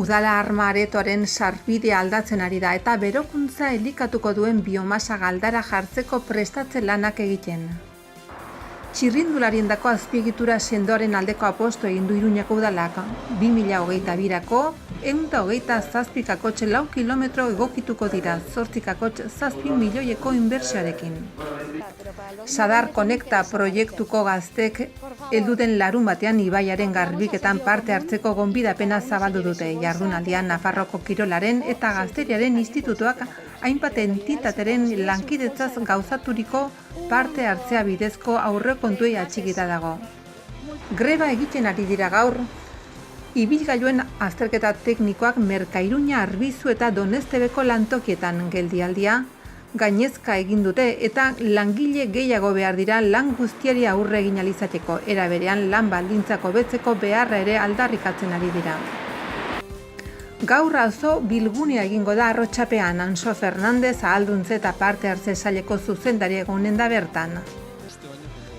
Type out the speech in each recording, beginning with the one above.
Udala Arma aretoaren sarbidea aldatzen ari da eta berokuntza elikatuko duen biomasa galdara jartzeko prestatze lanak egiten. Txirrindulariendako azpiegitura sendoaren aldeko apostu egin du Iruñeko udalak. 2022ko 127 kakotxe 4 kilometro egokituko dira, 8 kakotxe 7 milioieko inbertsioarekin. Sadar Konekta proiektuko gaztek helduden larun batean ibaiaren garbiketan parte hartzeko gonbidapena zabaldu dute. Jardunaldian Nafarroko Kirolaren eta Gazteriaren Institutuak hainbat entitateren lankidetzaz gauzaturiko parte hartzea bidezko aurrekontuei atxikita dago. Greba egiten ari dira gaur, ibilgailuen azterketa teknikoak Merkairuña, Arbizu eta Donestebeko lantokietan geldialdia gainezka egin dute eta langile gehiago behar dira lan guztiari aurre egin ahal izateko. Era berean lan baldintzak hobetzeko beharra ere aldarrikatzen ari dira. Gaur auzo bilgunea egingo da Arrotxapean. Anso Fernandez ahalduntze eta parte hartze saileko zuzendari egonen da bertan.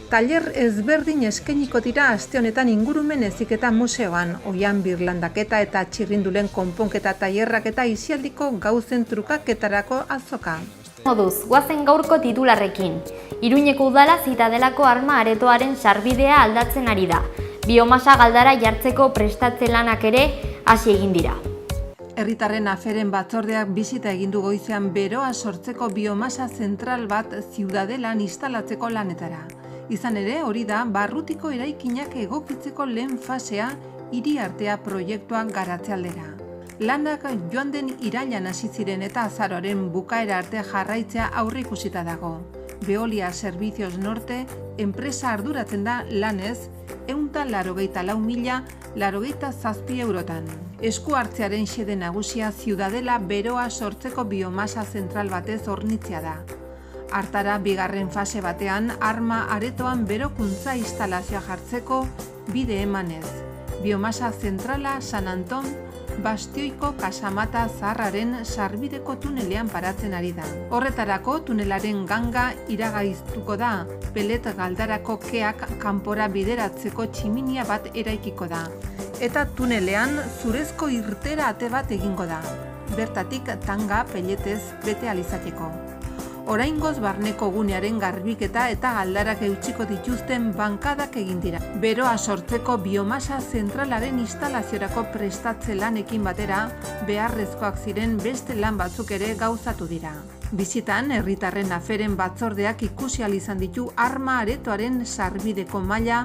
Taller ezberdin eskainiko dira aste honetan ingurumen heziketa museoan, oihan birlandaketa eta txirrindulen konponketa tailerrak eta isialdiko gauzen trukaketarako azoka. Moduz, guazen gaurko titularrekin. Iruñeko udala Zitadelako Arma aretoaren sarbidea aldatzen ari da. Biomasa galdara jartzeko prestatze lanak ere hasi egin dira. Herritarren aferen batzordeak bisita egin du goizean beroa sortzeko biomasa zentral bat Ziudadelan instalatzeko lanetara. Izan ere, hori da barrutiko eraikinak egokitzeko lehen fasea hiri-artea proiektuan garatze aldera. Lanak joan den irailean hasi ziren eta azaroaren bukaera arte jarraitzea aurreikusita dago. Veolia Servicios Norte enpresa arduratzen da lanez 184.087 eurotan. Esku hartzearen xede nagusia Ziudadela beroa sortzeko biomasa zentral batez hornitzea da. Hartara bigarren fase batean arma aretoan berokuntza instalazioa jartzeko bide emanez. Biomasa zentrala San Anton Bastioiko Kasamata Zaharraren sarbideko tunelean paratzen ari da. Horretarako tunelaren ganga iragaiztuko da, pelet galdarako keak kanpora bideratzeko tximinia bat eraikiko da. Eta tunelean zurezko irtera ate bat egingo da. Bertatik tanga peletez bete alizateko. Oraingoz barneko gunearen garbiketa eta galdarak eutxiko dituzten bankadak egin dira. Beroa sortzeko biomasa zentralaren instalaziorako prestatze lanekin batera beharrezkoak ziren beste lan batzuk ere gauzatu dira. Bizitan, herritarren aferen batzordeak ikusi ahal izan ditu arma aretoaren sarbideko maila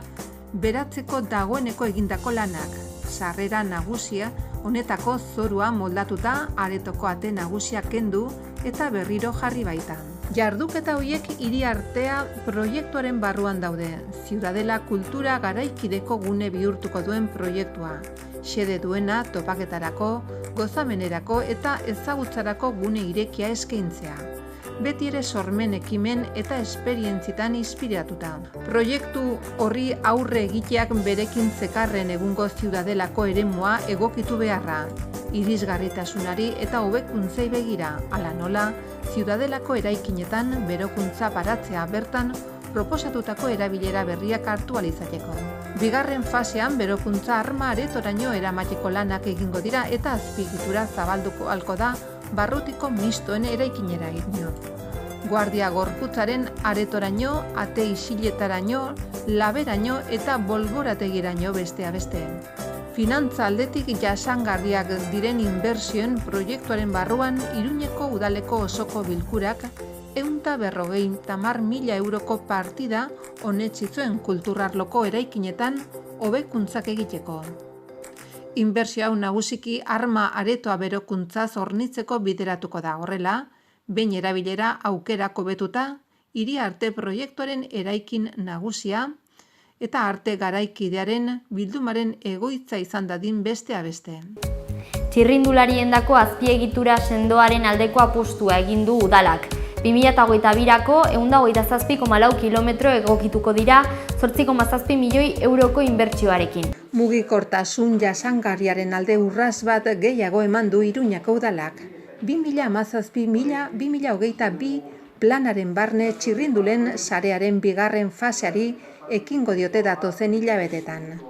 beratzeko dagoeneko egindako lanak. Sarrera nagusia honetako zorua moldatuta aretoko ate nagusia kendu eta berriro jarri baita. Jarduketa horiek hiri-artea proiektuaren barruan daude. Ziudadela kultura garaikideko gune bihurtuko duen proiektua. Xede duena topaketarako, gozamenerako eta ezagutzarako gune irekia eskaintzea. Beti ere sormen ekimen eta esperientzitan inspiratuta. Proiektu horri aurre egiteak berekin zekarren egungo Ziudadelako eremua egokitu beharra. Irisgarritasunari eta hobekuntzei begira, hala nola, Ziudadelako eraikinetan berokuntza baratzea bertan proposatutako erabilera berriak hartu ahal izateko. Bigarren fasean berokuntza arma aretoraino eramateko lanak egingo dira eta azpiegitura zabalduko ahalko da barrutiko mistoen eraikinera ino. Guardia gorputzaren aretoraino, ate isiletaraino, laberaino eta bolborategiraino bestea beste. Finantza aldetik jasangarriak diren inbertsioen proiektuaren barruan Iruñeko udaleko osoko bilkurak 150.000 euroko partida onetsi zuen kulturarloko eraikinetan hobekuntzak egiteko. Inbertsio hau nagusiki arma aretoa berokuntzaz hornitzeko bideratuko da. Horrela, behin erabilera aukerak hobetuta, hiri-arte proiektuaren eraikin nagusia eta arte garaikidearen bildumaren egoitza izan dadin besteak beste. Txirrindulariendako azpiegitura sendoaren aldeko apustua egin du udalak. 2022ko 127,4 kilometro egokituko dira 8,7 milioi euroko inbertsioarekin. Mugikortasun jasangarriaren alde urras bat gehiago eman du Iruñako udalak. 2017-2022 planaren barne txirrindulen sarearen bigarren faseari ekingo diote datozen hilabetetan.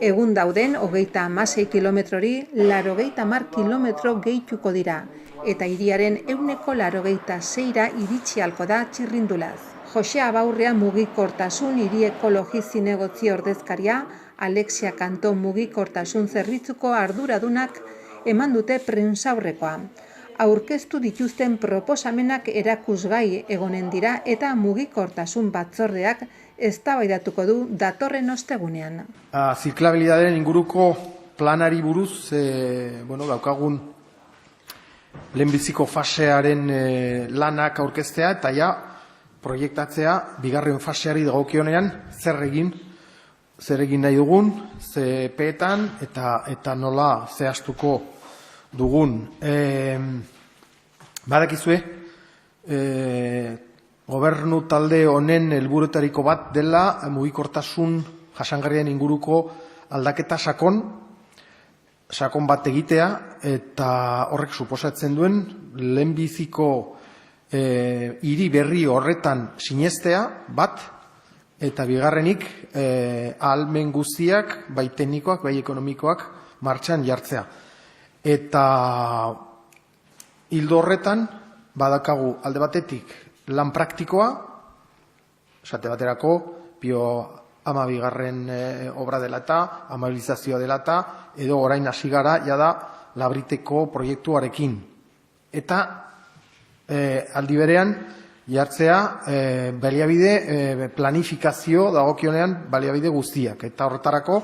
Egun dauden 36 kilometrori 80 kilometro gehituko dira, eta hiriaren 186ra iritsi halko da txirrindulaz. Jose Abaurrea mugikortasun hiri ekologi zinegotzi ordezkaria, Alexia Kanto mugikortasun zerbitzuko arduradunak eman dute prentsaurrekoa. Aurkeztu dituzten proposamenak erakusgai egonen dira eta mugikortasun batzordeak eztabaidatuko du datorren ostegunean. Zirkulabilitatearen inguruko planari buruz, daukagun lehenbiziko fasearen lanak aurkeztea eta ja proiektatzea bigarren faseari dagokionean zer egin nahi dugun, ze epeetan eta nola zehaztuko dugun. Badakizue, gobernu talde honen helburuetariko bat dela mugikortasun jasangarrien inguruko aldaketa sakon bat egitea, eta horrek suposatzen duen lehenbiziko hiri berri horretan sinestea bat, eta bigarrenik ahalmen guztiak, bai teknikoak, bai ekonomikoak martxan jartzea. Eta ildo horretan badakagu alde batetik lan praktikoa, esate baterako, Pio 12. Obra dela eta, amabilizazioa dela eta, edo orain hasi gara jada Labriteko proiektuarekin. Eta aldi berean jartzea baliabide planifikazio dagokionean baliabide guztiak. Eta horretarako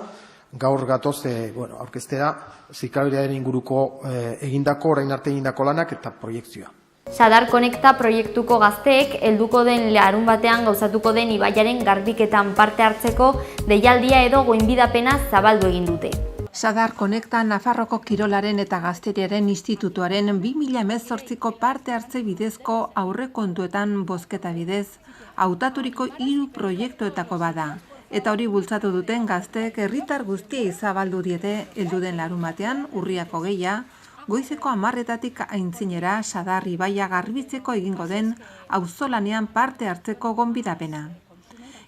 gaur gatoz aurkeztera zirkulabilitatearen inguruko orain arte egindako lanak eta proiektzioa. Sadar Konekta proiektuko gazteek helduko den larunbatean gauzatuko den ibaiaren garbiketan parte hartzeko deialdia edo goinbidapena zabaldu egin dute. Sadar Konekta Nafarroko Kirolaren eta Gazteriaren Institutuaren 2018ko parte hartze bidezko aurrekontuetan bozketa bidez hautaturiko 3 proiektuetako bada. Eta hori bultzatu duten gazteek herritar guztiei zabaldu diete helduden larunbatean urriak 20 goizeko 10:00 aintzinera Sadar ibaia garbitzeko egingo den auzolanean parte hartzeko gonbidapena.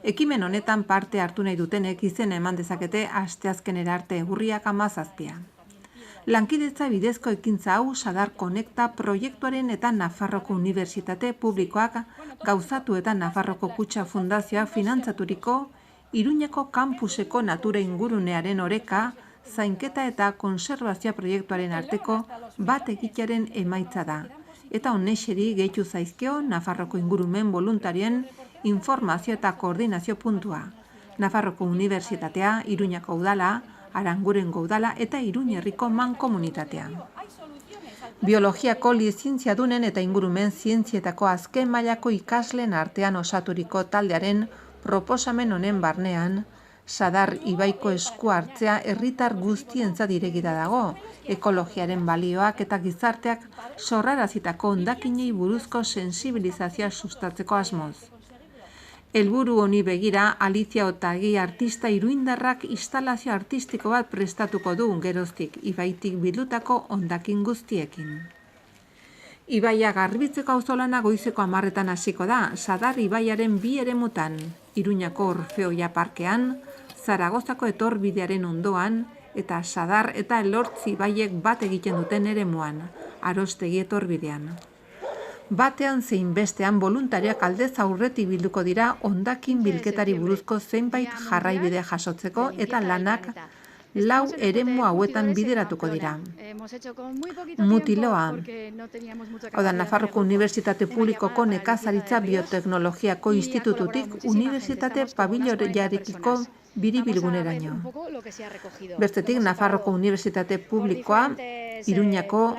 Ekimen honetan parte hartu nahi dutenek izena eman dezakete asteazkenera arte urriak 17. Lankidetza bidezko ekintza hau Sadar Konekta proiektuaren eta Nafarroko Unibertsitate Publikoak gauzatu eta Nafarroko Kutxa Fundazioak finantzaturiko Iruñeko kampuseko natura ingurunearen oreka, zainketa eta konserbazioa proiektuaren arteko bat egitearen emaitza da. Eta honexeri gehitu zaizkio Nafarroko ingurumen voluntarien informazio eta koordinazio puntua. Nafarroko Unibertsitatea, Iruñako udala, Arangurengo udala eta Iruñerriko mankomunitatea. Biologiako lizentziadunen eta ingurumen zientzietako azken mailako ikasleen artean osaturiko taldearen proposamen honen barnean, Sadar ibaiko esku hartzea herritar guztientzat irekita dago, ekologiaren balioak eta gizarteak sorrarazitako hondakinei buruzko sensibilizazioa sustatzeko asmoz. Helburu honi begira, Alicia Otagi artista iruindarrak instalazio artistiko bat prestatuko du geroztik ibaitik bildutako hondakin guztiekin. Ibaia garbitzeko auzolana goizeko 10:00 hasiko da, Sadar ibaiaren 2 eremutan, Iruñako Orfeoia parkean, Zaragozako etorbidearen ondoan, eta Sadar eta Elortzi ibaiek bat egiten duten eremuan, Arostegi etorbidean. Batean zein bestean voluntariak aldez aurretik bilduko dira hondakin bilketari buruzko zenbait jarraibide jasotzeko eta lanak 4 eremu hauetan bideratuko dira. Mutiloa, hau da Nafarroko Unibertsitate Publikoko Nekazaritza Bioteknologiako Institututik Unibertsitate Pabiloiarekiko biribilguneraino. Bestetik Nafarroko Unibertsitate Publikoa, Iruñako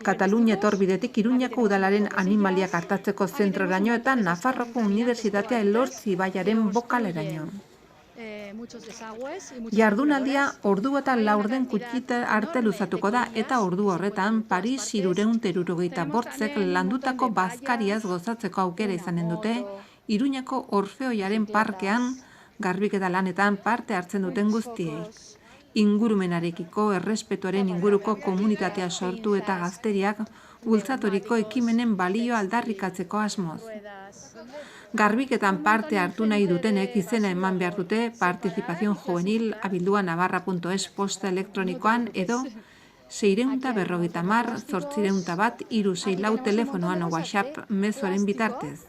Katalunia etorbidetik Iruñako udalaren animaliak artatzeko zentroraino eta Nafarroko Unibertsitatea Elortzi ibaiaren bokaleraino. Jardunaldia ordu eta 4 arte luzatuko da eta ordu horretan Paris 375 landutako bazkariaz gozatzeko aukera izanen dute Iruñako Orfeoiaren parkean garbiketa lanetan parte hartzen duten guztiei. Ingurumenarekiko errespetuaren inguruko komunitatea sortu eta gazteriak bultzatoriko ekimenen balio aldarrikatzeko asmoz. Garbiketan parte hartu nahi dutenek izena eman behar dute Participación Juvenil abildua.navarra.es posta elektronikoan edo 650-801-364 telefonoan o WhatsApp mezuaren bitartez.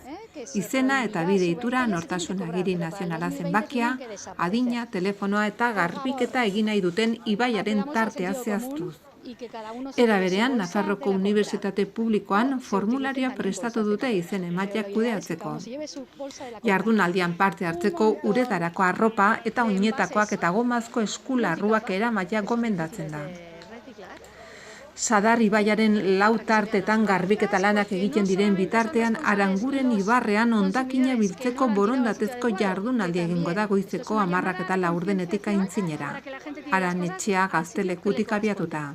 Izena eta bideitura, nortasun agiri nazionala zenbakia, adina, telefonoa eta garbiketa egin nahi duten ibaiaren tartea zehaztuz. Era berean, Nafarroko Unibertsitate Publikoan formularioa prestatu dute izen emaileak kudeatzeko. Jardunaldian parte hartzeko uretarako arropa eta oinetakoak eta gomazko eskularruak eramatea gomendatzen da. Sadar ibaiaren lau tartetan garbiketa lanak egiten diren bitartean Aranguren ibarrean hondakina biltzeko borondatezko jardunaldia egingo da goizeko 10:04 aintzinera. Aranetxea Gaztelekutik abiatuta.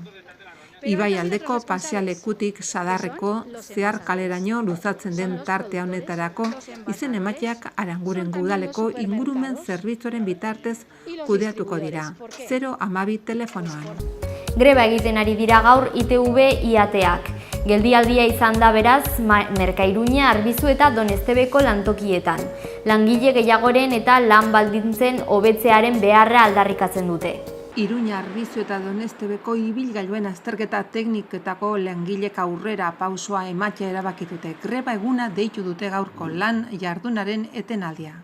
Ibaialdeko pasealekutik Sadarreko zehar kaleraino luzatzen den tarte honetarako izen emateak Aranguren udaleko ingurumen zerbitzuaren bitartez kudeatuko dira. 012 telefonoan. Greba egiten ari dira gaur ITV IATak. Geldialdia izan da beraz Merkairuña, Arbizu eta Donestebeko lantokietan. Langile gehiagoren eta lan baldintzen hobetzearen beharra aldarrikatzen dute. Iruña, Arbizu eta Donestebeko ibilgailuen azterketa tekniketako langilek aurrera pausoa ematea erabaki dute. Greba eguna deitu dute gaurko lan jardunaren etenaldia.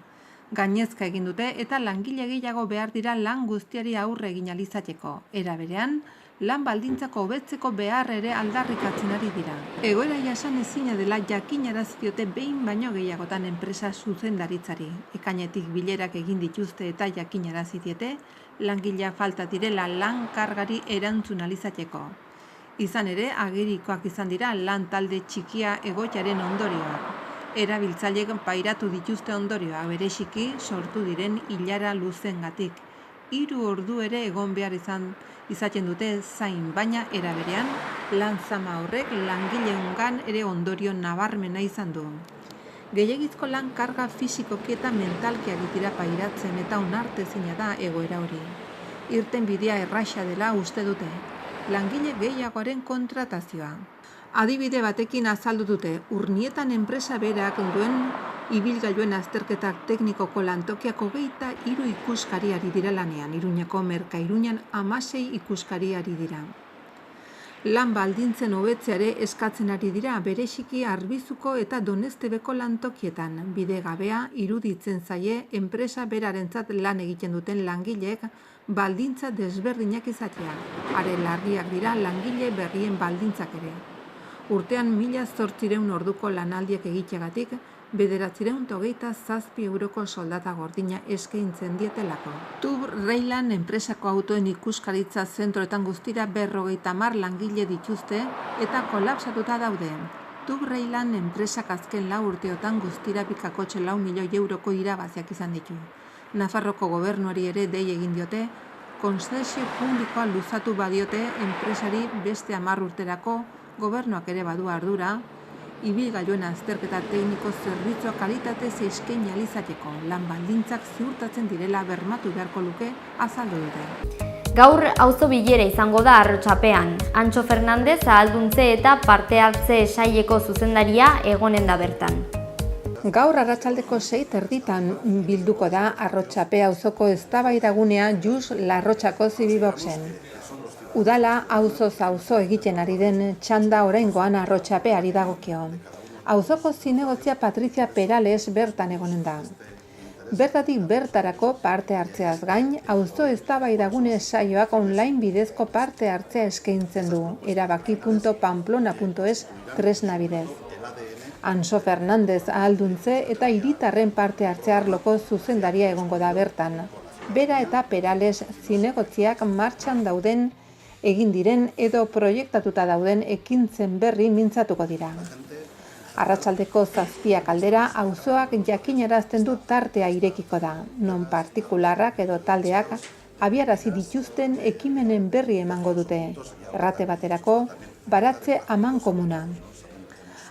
Gainezka egin dute eta langile gehiago behar dira lan guztiari aurre egin ahal izateko. Era berean, lan baldintzako hobetzeko behar ere aldarrikatzen ari dira. Egoera jasan ezina dela jakinarazi diote behin baino gehiagotan enpresa zuzendaritzari. Ekainetik bilerak egin dituzte eta jakinarazi diete, langilea falta direla lan kargari erantzun ahal izateko. Izan ere, agerikoak izan dira lan talde txikia egoitzaren ondorioak. Erabiltzaileek pairatu dituzte ondorioa, bereziki sortu diren ilara luzengatik. 3 ordu ere egon behar izaten dute zain, baina era berean lan zama horrek langileungan ere ondorio nabarmena izan du. Gehiegizko lan karga fisikoki eta mentalki ari dira pairatzen eta onartezina da egoera hori. Irten bidea erraxa dela uste dute. Langile gehiagoaren kontratazioa. Adibide batekin azaldu dute, Urnietan enpresa berak duen ibilgailuen azterketak teknikoko lantokiak 23 ikuskari ari dira lanean, Iruñako Merkairuñan 16 ikuskari ari dira. Lan baldintzen hobetzeare eskatzen ari dira bereziki Arbizuko eta Donestebeko lantokietan, bidegabea iruditzen zaie enpresa berarentzat lan egiten duten langileek baldintza desberdinak izatea. Are larriak dira langile berrien baldintzak ere. Urtean 1.800 orduko lanaldiak egiteagatik, 927 euroko soldata gordina eskaintzen dietelako. Tub Reilan enpresako autoen ikuskaritza zentroetan guztira 50 langile dituzte eta kolapsatuta daude. Tub Reilan enpresak azken 4 urteotan guztira 2,4 milioi euroko irabaziak izan ditu. Nafarroko gobernuari ere dei egin diote, konzesio publikoa luzatu badiote enpresari beste 10 urterako gobernuak ere badu ardura, ibilgailuen azterketa tekniko zerbitzua kalitatez eskaini ahal izateko lan baldintzak ziurtatzen direla bermatu beharko luke azaldu dute. Gaur auzo bilera izango da Arrotxapean. Antxo Fernandez ahalduntze eta parte hartze saileko zuzendaria egonen da bertan. Gaur arratsaldeko 6:30 bilduko da Arrotxape auzoko eztabaidagunea Jus Larrotxako Zibiboxen. Udala auzoz auzo egiten ari den txanda oraingoan Arrotxapeari dagokio. Auzoko zinegotzia Patricia Perales bertan egonen da. Bertatik bertarako parte hartzeaz gain, auzo eztabaidagune saioak online bidezko parte hartzea eskaintzen du, erabaki.pamplona.es tresna bidez. Antxo Fernandez ahalduntze eta hiritarren parte hartze arloko zuzendaria egongo da bertan. Bera eta Perales zinegotziak martxan dauden, egin diren edo proiektatuta dauden ekintzen berri mintzatuko dira. Arratsaldeko 7 aldera auzoak jakinarazten du tartea irekiko da, non partikularrak edo taldeak abiarazi dituzten ekimenen berri emango dute. Errate baterako, baratze amankomuna.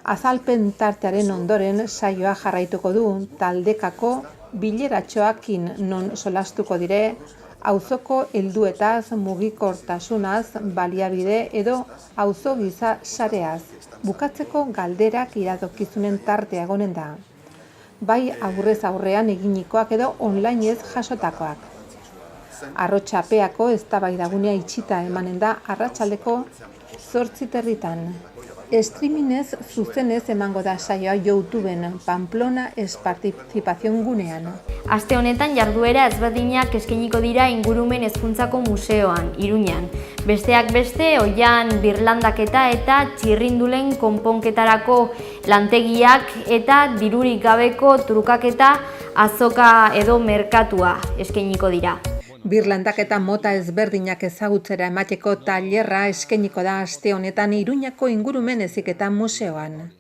Azalpen tartearen ondoren saioa jarraituko du taldekako bileratxoakin non solastuko dire auzoko helduetaz, mugikortasunaz, baliabide edo auzo giza sareaz. Bukatzeko galderak iradokizunen tartea egonen da. bai aurrez aurrean eginikoak edo online ez jasotakoak. Arrotxapeako eztabaidagunea itxita emanen da arratsaldeko 8:00 Streaminez zuzenez emango da saioa YouTubeen Pamplona Ez Participación gunean. Aste honetan jarduera ezberdinak eskainiko dira Ingurumen Hezkuntzako Museoan, Iruñan. Besteak beste, oihan birlandaketa eta txirrindulen konponketarako lantegiak eta dirurik gabeko trukaketa azoka edo merkatua eskainiko dira. Birlandaketa mota ezberdinak ezagutzera emateko tailerra eskainiko da aste honetan Iruñako Ingurumen Heziketa Museoan.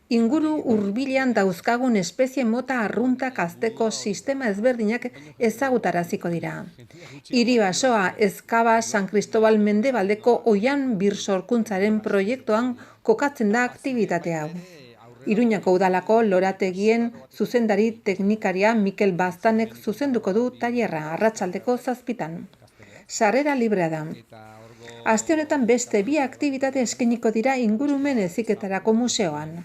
Inguru hurbilean dauzkagun espezie mota arruntak hazteko sistema ezberdinak ezagutaraziko dira. Hiri basoa Ezkaba San Cristobal Mendebaldeko oihan birsorkuntzaren proiektuan kokatzen da aktibitate hau. Iruñako udalako lorategien zuzendari teknikaria Mikel Baztanek zuzenduko du tailerra arratsaldeko 7:00. Sarrera librea da. Aste honetan beste bi aktibitate eskainiko dira Ingurumen Heziketarako Museoan.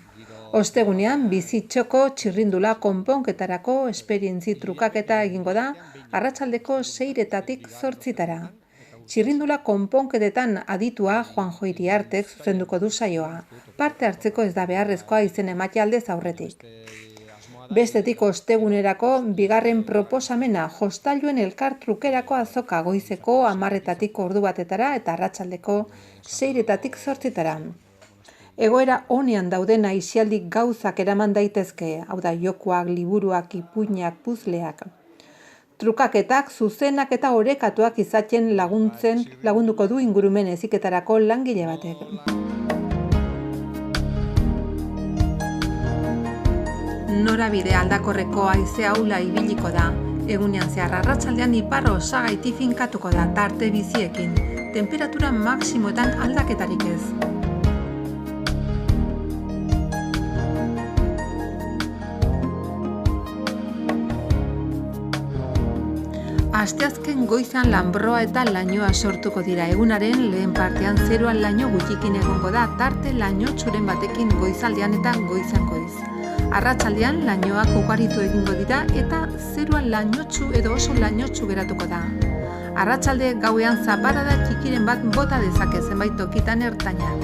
Ostegunean bizitxoko txirrindula konponketarako esperientzi trukaketa egingo da arratsaldeko 6:00 8:00. Txirrindula konponketetan aditua Juanjo Iriartek zuzenduko du saioa. Parte hartzeko ez da beharrezkoa izen ematea aldez aurretik. Bestetik ostegunerako bigarren proposamena jostailuen elkar trukerako azoka goizeko 10:00 ordu eta arratsaldeko 6:00 8:00. Egoera onean dauden aisialdik gauzak eraman daitezke, hau da jokoak, liburuak, ipuinak, puzleak. Trukaketak, zuzenak eta orekatuak izaten lagunduko du Ingurumen Heziketarako langile batek. Norabide aldakorreko haize ahula ibiliko da. Egunean zehar arratsaldean ipar osagaiti finkatuko da tarte biziekin. Temperatura maximoetan aldaketarik ez. Asteazken goizan lanbroa eta lainoa sortuko dira. Egunaren lehen partean zeruan laino gutxikin egongo da, tarte lainotsuren batekin goizaldean eta goizan goiz. Arratsaldean lainoak ugaritu egingo dira eta zeruan lainotsu edo oso lainotsu geratuko da. Arratsalde gauean zaparrada txikiren bat bota dezake zenbait tokitan ertainak.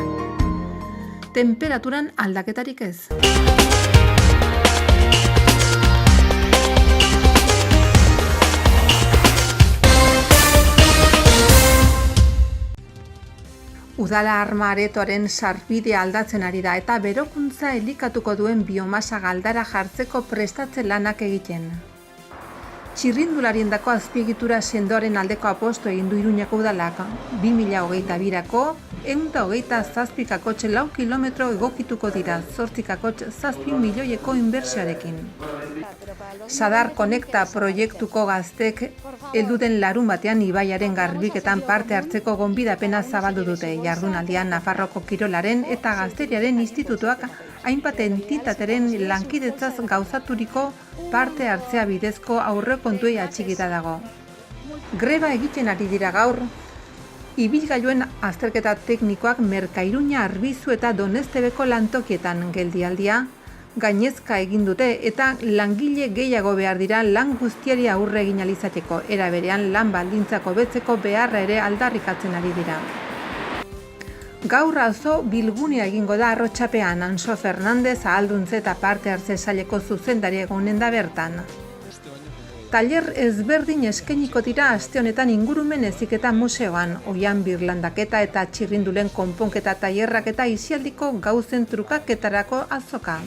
Temperaturan aldaketarik ez. Udala arma aretoaren sarbidea aldatzen ari da eta berokuntza elikatuko duen biomasa galdara jartzeko prestatze lanak egiten. Txirrindulariendako azpiegitura sendoaren aldeko aposto egin du Iruñako udalak. 2022ko 127 kakotxe 4 kilometro egokituko dira 8 kakotxe 7 milioieko inbertsioarekin. Sadar Konekta proiektuko gaztek helduden larun batean ibaiaren garbiketan parte hartzeko gonbidapena zabaldu dute. Jardunaldian Nafarroko Kirolaren eta Gazteriaren institutuak hainbat entitateren lankidetzaz gauzaturiko parte hartzea bidezko aurrekontuei atxikita dago. Greba egiten ari dira gaur, ibilgailuen azterketa teknikoak Merkairuña, Arbizu eta Donestebeko lantokietan geldialdia gainezka egin dute eta langile gehiago behar dira lan guztiari aurre egin ahal izateko. Era berean lan baldintzak hobetzeko beharra ere aldarrikatzen ari dira. Gaur auzo bilgunea egingo da Arrotxapean. Anso Fernandez ahalduntze eta parte hartze saileko zuzendari egonen da bertan. Tailer ezberdin eskainiko dira aste honetan Ingurumen Heziketa Museoan, oihan birlandaketa eta txirrindulen konponketa tailerrak eta isialdiko gauzen trukaketarako azoka.